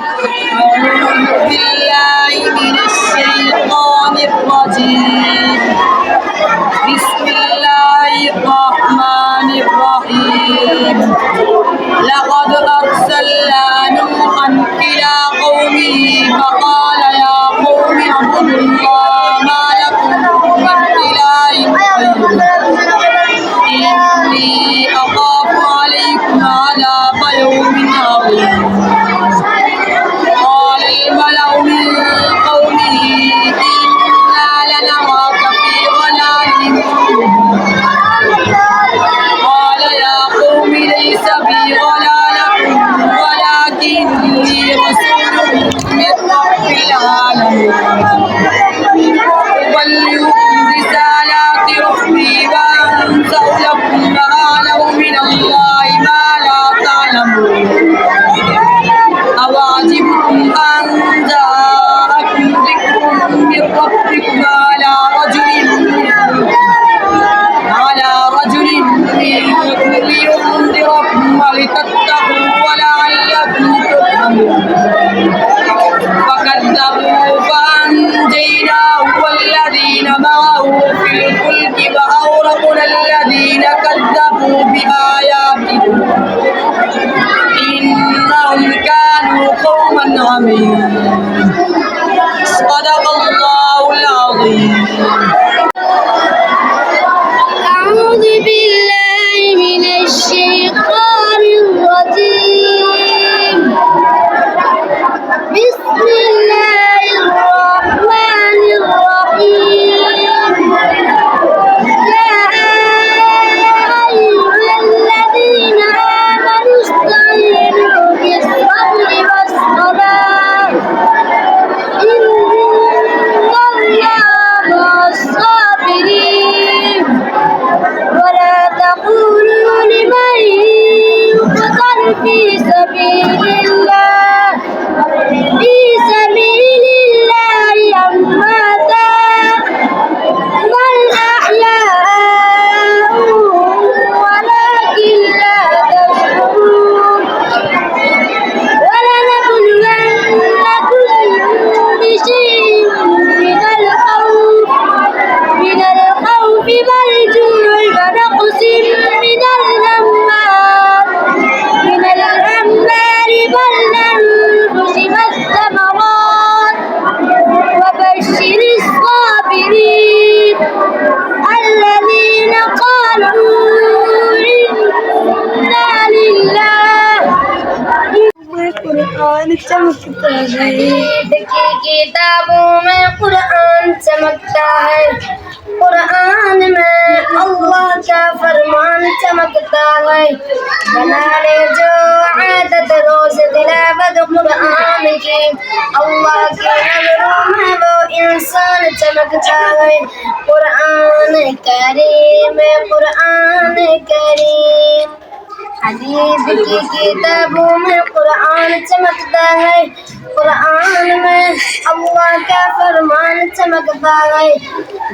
أعوذ بالله من الشيطان الرجيم. بسم الله الرحمن الرحيم. لقد أرسلنا نوحا إلى قومه فقال يا قوم اعبدوا الله ما لكم من إله غيره إني أخاف عليكم عذاب يوم عظيم. قال الملأ من قومه إنا لنراك في ضلال مبين. قال يا قوم ليس بي ضلالة ولكني رسول من رب العالمين أبلغكم رسالات ربي وأنزل لكم وأعلم من الله ما لا تعلمون. أوعجبتم أن جاءكم ذكر من ربكم على رجل منكم لينذركم ولتتقوا ولعلكم ترحمون. فكذبوا فأنجيناه والذين معه في الفلك وأغرقنا الذين كذبوا بآياتنا إنهم كانوا قوما عمين. صدق الله العظيم. أعوذ بالله من الشيطان الرجيم. بسم الله الرحمن الرحيم. يا أيها الذين آمنوا استعينوا بالصبر والصلاة إن الله مع الصابرين. ولا تقولوا لمن يقتل في سبيل الله أمواتا بل أحياء ولكن لا تشعرون. ولنبلونكم بشيء من الخوف والجوع ونقص من الأموال والأنفس والثمرات وبشر الصابرين الذين قالوا إنا لله. قرآن चमकता है की किताबों में कुरान चमकता है. कुरान में अल्लाह का फरमान चमकता है. बना ले जो आदत रोज तिलावत कुरान की अल्लाह की नजरों में वो इंसान चमकता है. कुरान करीम हदीस की किताबों में कुरान चमकता है. कुरान में अल्लाह का फरमान चमकता है.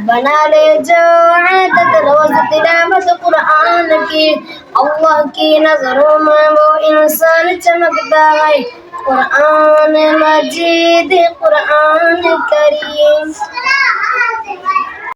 बना ले जो आदत रोज तिलावत कुरान की अल्लाह की नजरों में वो इंसान चमकता है. कुरान मजीद कुरान करीम.